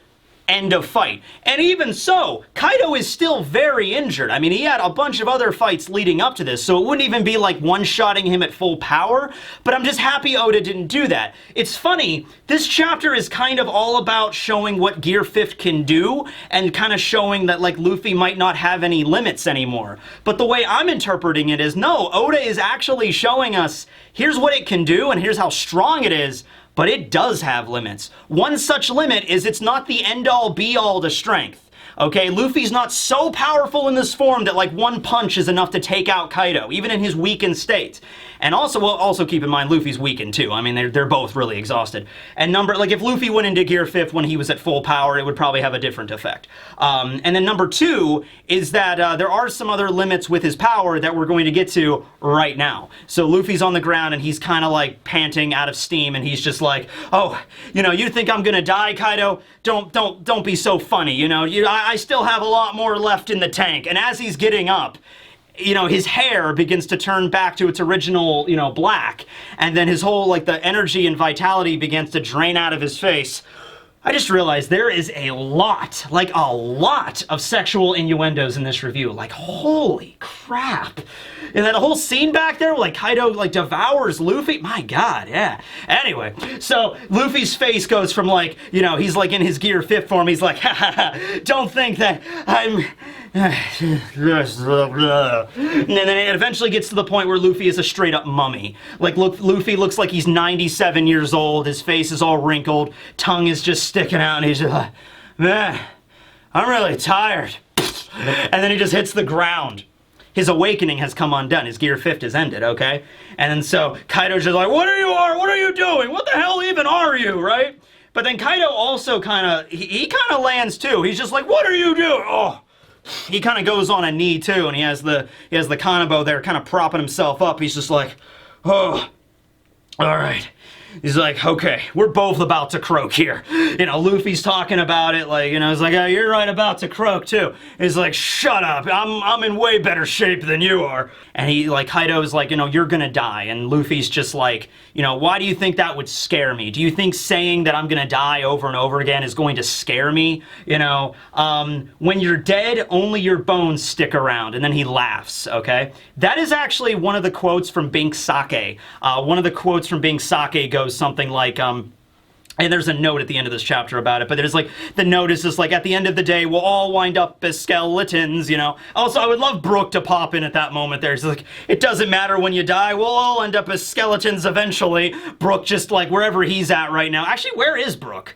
End of fight. And even so, Kaido is still very injured. I mean, he had a bunch of other fights leading up to this, so it wouldn't even be like one-shotting him at full power, but I'm just happy Oda didn't do that. It's funny, this chapter is kind of all about showing what Gear 5th can do, and kind of showing that, like, Luffy might not have any limits anymore. But the way I'm interpreting it is, no, Oda is actually showing us, here's what it can do, and here's how strong it is, but it does have limits. One such limit is it's not the end-all be-all to strength. Okay, Luffy's not so powerful in this form that like one punch is enough to take out Kaido, even in his weakened state. And also, well, also keep in mind Luffy's weakened too. I mean, they're both really exhausted. And like if Luffy went into Gear 5th when he was at full power, it would probably have a different effect. And then number 2 is that there are some other limits with his power that we're going to get to right now. So Luffy's on the ground and he's kind of like panting out of steam, and he's just like, oh, you know, you think I'm gonna die, Kaido? Don't be so funny, you know. I still have a lot more left in the tank. And as he's getting up, you know, his hair begins to turn back to its original, you know, black. And then his whole, like, the energy and vitality begins to drain out of his face. I just realized there is a lot, like a lot of sexual innuendos in this review. Like, holy crap. And that whole scene back there, like Kaido like devours Luffy. My God, yeah. Anyway, so Luffy's face goes from like, you know, he's like in his Gear 5th form. He's like, ha ha ha, don't think that I'm... and then it eventually gets to the point where Luffy is a straight up mummy. Like, look, Luffy looks like he's 97 years old. His face is all wrinkled. Tongue is just sticking out. And he's just like, man, I'm really tired. And then he just hits the ground. His awakening has come undone. His Gear 5th is ended, okay? And then so Kaido's just like, what are you doing? What the hell even are you, right? But then Kaido also kind of, he kind of lands too. He's just like, what are you doing? Oh. He kind of goes on a knee too, and he has the Kanabo there kind of propping himself up. He's just like, oh, all right. He's like, okay, we're both about to croak here. You know, Luffy's talking about it, like, you know, he's like, oh, you're right about to croak too. He's like, shut up, I'm in way better shape than you are. And he, like, Kaido's like, you know, you're gonna die. And Luffy's just like, you know, why do you think that would scare me? Do you think saying that I'm gonna die over and over again is going to scare me? You know, when you're dead, only your bones stick around. And then he laughs, okay? That is actually one of the quotes from Bink Sake. One of the quotes from Bink Sake goes something like, and there's a note at the end of this chapter about it, but there's like, the note is just like, at the end of the day, we'll all wind up as skeletons, you know. Also, I would love Brook to pop in at that moment there. It's like, it doesn't matter when you die, we'll all end up as skeletons eventually. Brook just like, wherever he's at right now. Actually, where is Brook?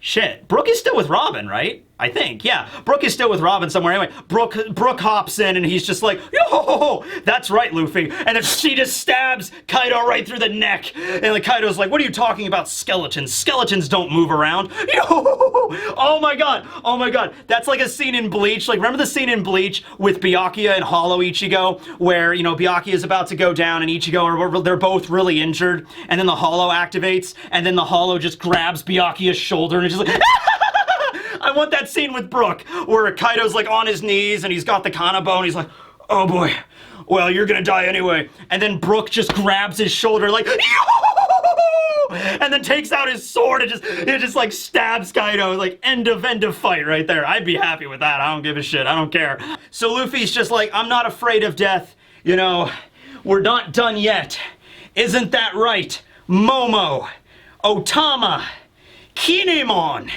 Shit, Brook is still with Robin, right? I think, yeah. Brook is still with Robin somewhere. Anyway, Brook hops in and he's just like, yo, that's right, Luffy. And then she just stabs Kaido right through the neck. And like Kaido's like, what are you talking about, skeletons? Skeletons don't move around. Yo, oh my God. That's like a scene in Bleach. Like, remember the scene in Bleach with Byakuya and Hollow Ichigo, where, you know, Byakuya is about to go down and Ichigo, they're both really injured. And then the Hollow activates, and then the Hollow just grabs Byakuya's shoulder and it's just like, I want that scene with Brook, where Kaido's like on his knees and he's got the Kanabo and he's like, oh boy, well, you're gonna die anyway. And then Brook just grabs his shoulder like, yo! And then takes out his sword and it just like stabs Kaido, like end of fight right there. I'd be happy with that. I don't give a shit. I don't care. So Luffy's just like, I'm not afraid of death. You know, we're not done yet. Isn't that right? Momo, Otama, Kinemon,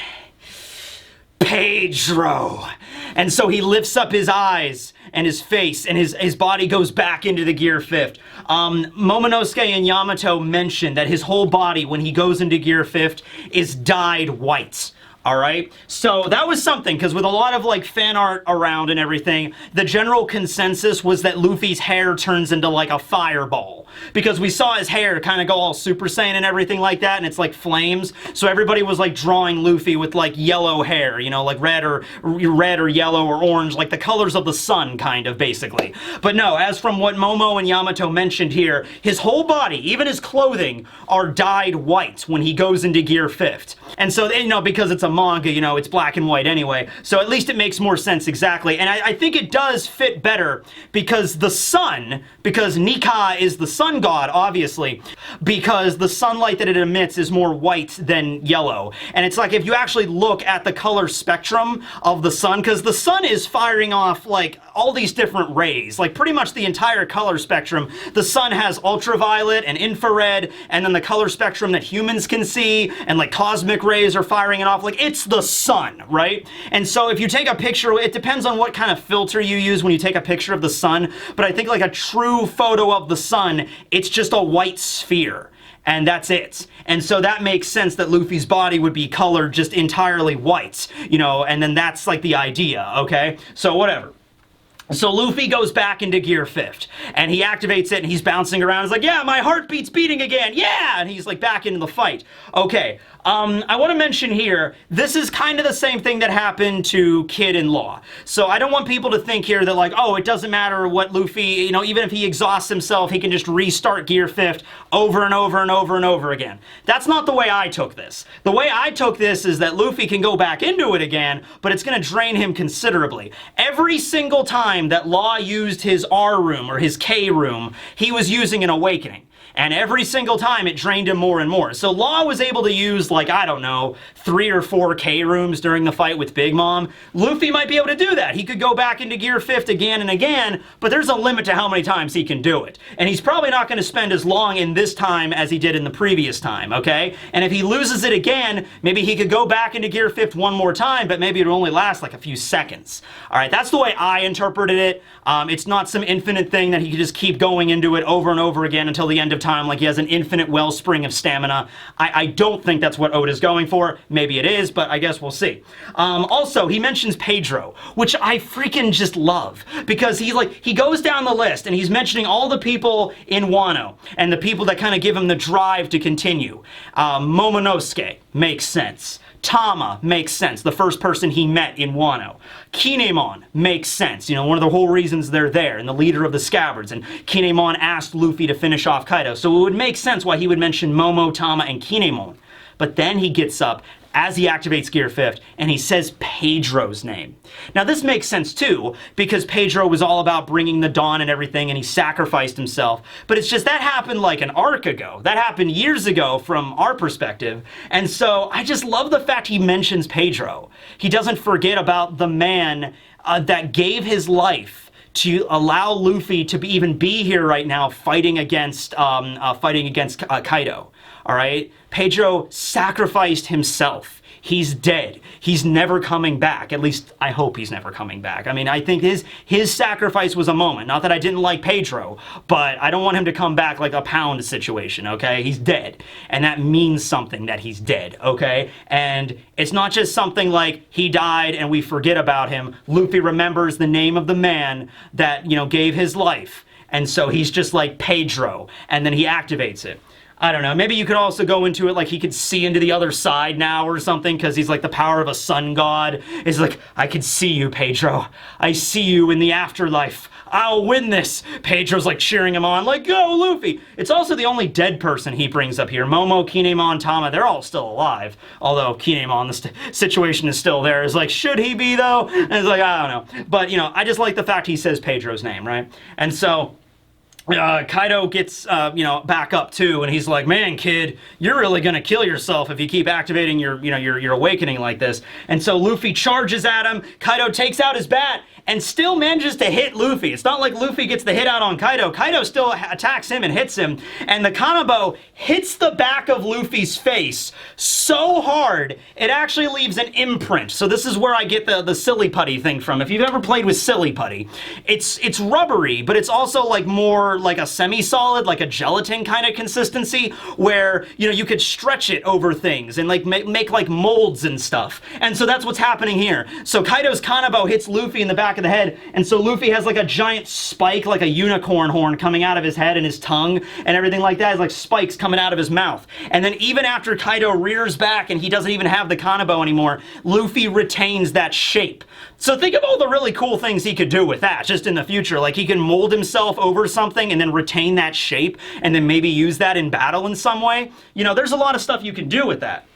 Pedro. And so he lifts up his eyes and his face, and his body goes back into the Gear 5th. Momonosuke and Yamato mention that his whole body, when he goes into Gear 5th, is dyed white. All right, so that was something, because with a lot of like fan art around and everything, the general consensus was that Luffy's hair turns into like a fireball, because we saw his hair kind of go all Super Saiyan and everything like that, and it's like flames. So everybody was like drawing Luffy with like yellow hair, you know, like red or yellow or orange, like the colors of the sun, kind of, basically. But no, as from what Momo and Yamato mentioned here, his whole body, even his clothing, are dyed white when he goes into Gear 5th. And so, you know, because it's a manga, you know, it's black and white anyway, so at least it makes more sense exactly. And I think it does fit better because the sun, because Nika is the sun god, obviously, because the sunlight that it emits is more white than yellow. And it's like, if you actually look at the color spectrum of the sun, because the sun is firing off like all these different rays, like pretty much the entire color spectrum. The sun has ultraviolet and infrared, and then the color spectrum that humans can see, and like cosmic rays are firing it off. Like, it's the sun, right? And so if you take a picture, it depends on what kind of filter you use when you take a picture of the sun, but I think like a true photo of the sun, it's just a white sphere. And that's it. And so that makes sense that Luffy's body would be colored just entirely white, you know, and then that's like the idea, okay? So whatever. So Luffy goes back into Gear 5th, and he activates it, and he's bouncing around. He's like, yeah, my heartbeat's beating again, yeah! And he's like back into the fight. Okay, I want to mention here, this is kind of the same thing that happened to Kid and Law. So I don't want people to think here that like, oh, it doesn't matter what Luffy, you know, even if he exhausts himself, he can just restart Gear 5th over and over and over and over again. That's not the way I took this. The way I took this is that Luffy can go back into it again, but it's going to drain him considerably. Every single time that Law used his R room or his K room, he was using an awakening. And every single time it drained him more and more. So Law was able to use, like, I don't know, 3 or 4 K rooms during the fight with Big Mom. Luffy might be able to do that. He could go back into Gear 5th again and again, but there's a limit to how many times he can do it. And he's probably not going to spend as long in this time as he did in the previous time, okay? And if he loses it again, maybe he could go back into Gear 5th one more time, but maybe it'll only last like a few seconds. All right, that's the way I interpreted it. It's not some infinite thing that he could just keep going into it over and over again until the end of time, like he has an infinite wellspring of stamina. I don't think that's what Oda's going for. Maybe it is, but I guess we'll see. Also, he mentions Pedro, which I freaking just love, because he goes down the list and he's mentioning all the people in Wano and the people that kind of give him the drive to continue. Momonosuke makes sense. Tama makes sense, the first person he met in Wano. Kinemon makes sense, you know, one of the whole reasons they're there, and the leader of the Scabbards, and Kinemon asked Luffy to finish off Kaido, so it would make sense why he would mention Momo, Tama, and Kinemon. But then he gets up as he activates Gear 5th, and he says Pedro's name. Now this makes sense too, because Pedro was all about bringing the dawn and everything, and he sacrificed himself. But it's just that happened like an arc ago. That happened years ago from our perspective. And so I just love the fact he mentions Pedro. He doesn't forget about the man that gave his life to allow Luffy to even be here right now fighting against Kaido. All right? Pedro sacrificed himself. He's dead. He's never coming back. At least, I hope he's never coming back. I mean, I think his sacrifice was a moment. Not that I didn't like Pedro, but I don't want him to come back like a Pound situation, okay? He's dead. And that means something that he's dead, okay? And it's not just something like he died and we forget about him. Luffy remembers the name of the man that, you know, gave his life. And so he's just like Pedro, and then he activates it. I don't know, maybe you could also go into it like he could see into the other side now or something, because he's like the power of a sun god. He's like, I can see you, Pedro. I see you in the afterlife. I'll win this. Pedro's like cheering him on, like, go, Luffy. It's also the only dead person he brings up here. Momo, Kinemon, Tama, they're all still alive. Although Kinemon, the situation is still there. It's like, should he be though? And it's like, I don't know. But, you know, I just like the fact he says Pedro's name, right? And so Kaido gets, you know, back up too, and he's like, man, kid, you're really gonna kill yourself if you keep activating your awakening like this. And so Luffy charges at him. Kaido takes out his bat and still manages to hit Luffy. It's not like Luffy gets the hit out on Kaido. Kaido still attacks him and hits him, and the Kanabo hits the back of Luffy's face so hard, it actually leaves an imprint. So this is where I get the silly putty thing from. If you've ever played with silly putty, it's rubbery, but it's also like more more like a semi-solid, like a gelatin kind of consistency, where, you know, you could stretch it over things and like make like molds and stuff. And so that's what's happening here. So Kaido's Kanabo hits Luffy in the back of the head, and so Luffy has like a giant spike, like a unicorn horn coming out of his head and his tongue and everything like that. It's like spikes coming out of his mouth. And then even after Kaido rears back and he doesn't even have the Kanabo anymore, Luffy retains that shape. So think of all the really cool things he could do with that just in the future. Like he can mold himself over something and then retain that shape and then maybe use that in battle in some way. You know, there's a lot of stuff you can do with that.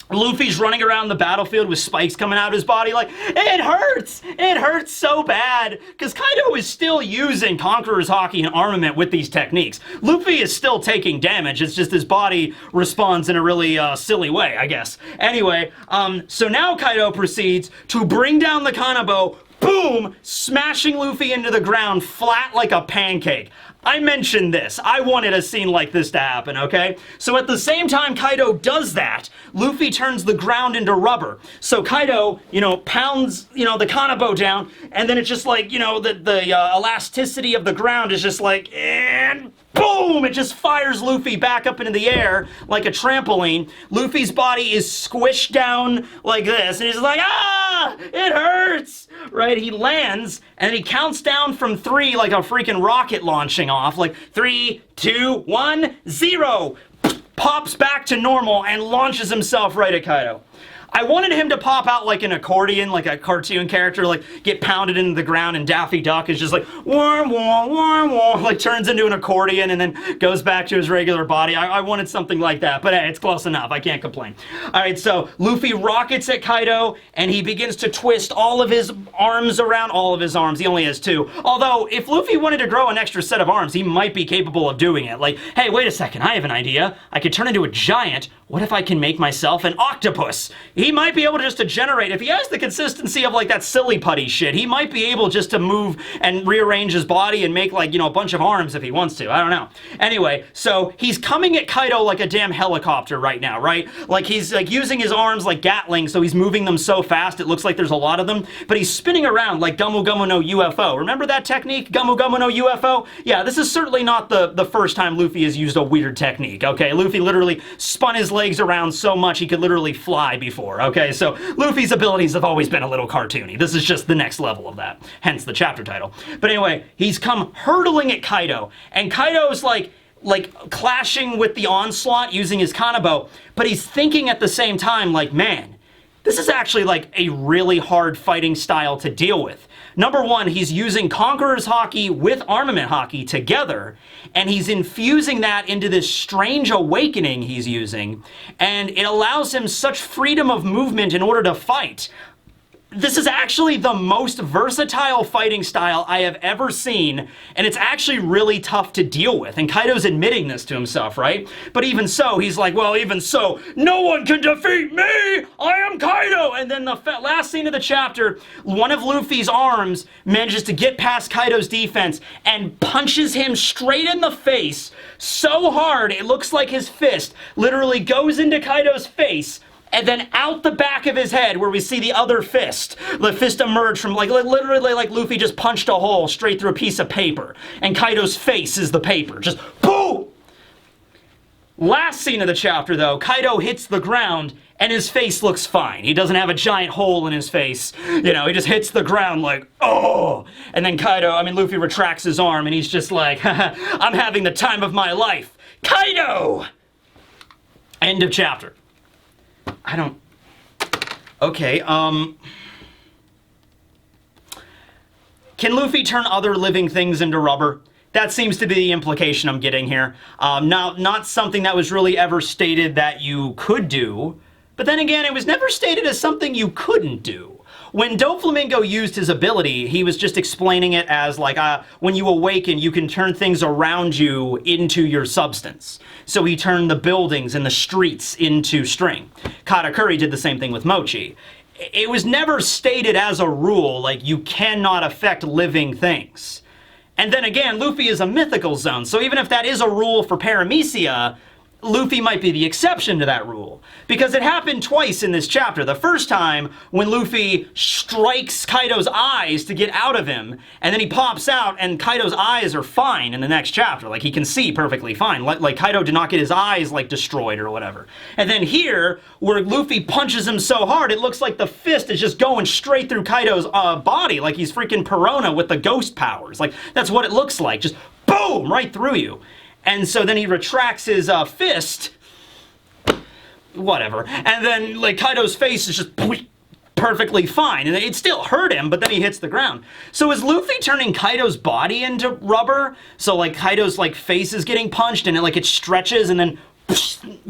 Luffy's running around the battlefield with spikes coming out of his body like, it hurts! It hurts so bad! Because Kaido is still using Conqueror's Haki and armament with these techniques. Luffy is still taking damage, it's just his body responds in a really silly way, I guess. Anyway, so now Kaido proceeds to bring down the Kanabo, boom! Smashing Luffy into the ground flat like a pancake. I mentioned this. I wanted a scene like this to happen, okay? So at the same time Kaido does that, Luffy turns the ground into rubber. So Kaido, you know, pounds, you know, the Kanabo down, and then it's just like, you know, the elasticity of the ground is just like, and boom! It just fires Luffy back up into the air like a trampoline. Luffy's body is squished down like this, and he's like, ah! It hurts! Right? He lands, and he counts down from 3 like a freaking rocket launching off. Like 3, 2, 1, 0! Pops back to normal and launches himself right at Kaido. I wanted him to pop out like an accordion, like a cartoon character, like get pounded into the ground, and Daffy Duck is just like, warm, like turns into an accordion and then goes back to his regular body. I wanted something like that, but hey, it's close enough. I can't complain. All right, so Luffy rockets at Kaido, and he begins to twist all of his arms around, all of his arms. He only has 2. Although, if Luffy wanted to grow an extra set of arms, he might be capable of doing it. Like, hey, wait a second, I have an idea. I could turn into a giant. What if I can make myself an octopus? He might be able to just to generate, if he has the consistency of like that silly putty shit, he might be able just to move and rearrange his body and make like, you know, a bunch of arms if he wants to. I don't know. Anyway, so he's coming at Kaido like a damn helicopter right now, right? Like he's like using his arms like Gatling, so he's moving them so fast it looks like there's a lot of them, but he's spinning around like Gumu Gumu no UFO. Remember that technique, Gumu Gumu no UFO? Yeah, this is certainly not the first time Luffy has used a weird technique, okay? Luffy literally spun his legs around so much he could literally fly before, okay? So Luffy's abilities have always been a little cartoony. This is just the next level of that, hence the chapter title. But anyway, he's come hurtling at Kaido, and Kaido's like clashing with the onslaught using his Kanabo, but he's thinking at the same time like, man, this is actually like a really hard fighting style to deal with. Number one, he's using Conqueror's Haki with Armament Haki together, and he's infusing that into this strange awakening he's using, and it allows him such freedom of movement in order to fight. This is actually the most versatile fighting style I have ever seen, and it's actually really tough to deal with. And Kaido's admitting this to himself, right? But even so, he's like, well, even so, no one can defeat me! I am Kaido! And then the last scene of the chapter, one of Luffy's arms manages to get past Kaido's defense and punches him straight in the face so hard it looks like his fist literally goes into Kaido's face, and then out the back of his head where we see the other fist. The fist emerged from literally like Luffy just punched a hole straight through a piece of paper. And Kaido's face is the paper. Just boom! Last scene of the chapter though, Kaido hits the ground and his face looks fine. He doesn't have a giant hole in his face. You know, he just hits the ground like, oh! And then Luffy retracts his arm and he's just like, I'm having the time of my life. Kaido! End of chapter. Okay, can Luffy turn other living things into rubber? That seems to be the implication I'm getting here. Not something that was really ever stated that you could do, but then again, it was never stated as something you couldn't do. When Doflamingo used his ability, he was just explaining it as like, when you awaken, you can turn things around you into your substance. So he turned the buildings and the streets into string. Katakuri did the same thing with Mochi. It was never stated as a rule, like you cannot affect living things. And then again, Luffy is a mythical zone, so even if that is a rule for Paramecia, Luffy might be the exception to that rule, because it happened twice in this chapter. The first time, when Luffy strikes Kaido's eyes to get out of him, and then he pops out, and Kaido's eyes are fine in the next chapter. Like, he can see perfectly fine. Like Kaido did not get his eyes, like, destroyed or whatever. And then here, where Luffy punches him so hard, it looks like the fist is just going straight through Kaido's body, like he's freaking Perona with the ghost powers. Like, that's what it looks like. Just boom, right through you. And so then he retracts his fist, whatever, and then like Kaido's face is just perfectly fine, and it still hurt him, but then he hits the ground. So is Luffy turning Kaido's body into rubber? So like Kaido's like face is getting punched, and it stretches, and then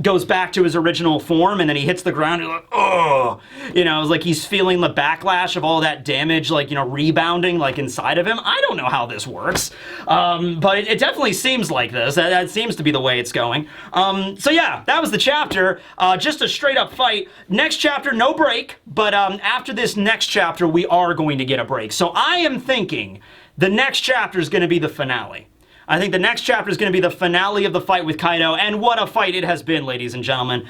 goes back to his original form, and then he hits the ground, and like, oh, you know, it's like he's feeling the backlash of all that damage, like, you know, rebounding like inside of him. I don't know how this works, but it definitely seems like this. That seems to be the way it's going. So yeah, that was the chapter. Just a straight up fight. Next chapter, no break, but after this next chapter, we are going to get a break. So I am thinking the next chapter is going to be the finale. I think the next chapter is going to be the finale of the fight with Kaido, and what a fight it has been, ladies and gentlemen.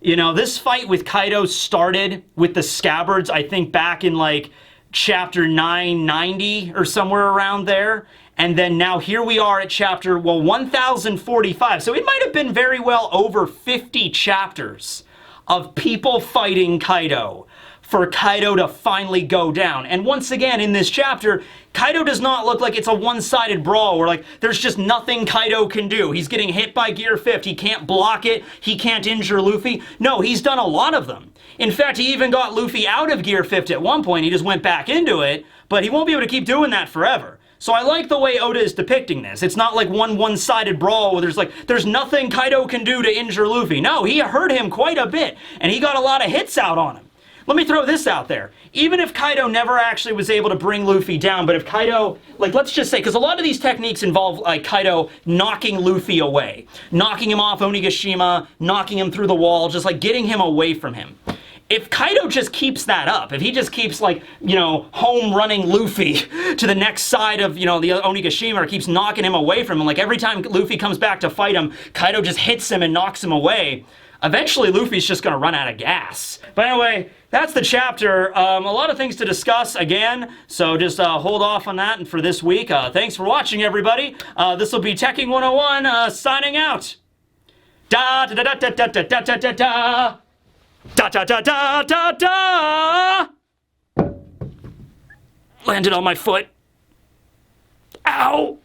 You know, this fight with Kaido started with the scabbards, I think back in like chapter 990 or somewhere around there, and then now here we are at chapter, well, 1045, so it might have been very well over 50 chapters of people fighting Kaido for Kaido to finally go down. And once again, in this chapter, Kaido does not look like it's a one-sided brawl where, like, there's just nothing Kaido can do. He's getting hit by Gear 5. He can't block it. He can't injure Luffy. No, he's done a lot of them. In fact, he even got Luffy out of Gear 5 at one point. He just went back into it, but he won't be able to keep doing that forever. So I like the way Oda is depicting this. It's not like one-sided brawl where there's nothing Kaido can do to injure Luffy. No, he hurt him quite a bit, and he got a lot of hits out on him. Let me throw this out there. Even if Kaido never actually was able to bring Luffy down, but if Kaido, like, let's just say, because a lot of these techniques involve, like, Kaido knocking Luffy away. Knocking him off Onigashima, knocking him through the wall, just, like, getting him away from him. If Kaido just keeps that up, if he just keeps, like, you know, home running Luffy to the next side of, you know, the Onigashima, or keeps knocking him away from him, like, every time Luffy comes back to fight him, Kaido just hits him and knocks him away, eventually Luffy's just gonna run out of gas. But anyway, that's the chapter. A lot of things to discuss again, so just hold off on that for this week. Thanks for watching, everybody. This will be Tekking101 signing out. Da da da da da da da da da da da da da da da da. Landed on my foot. Ow.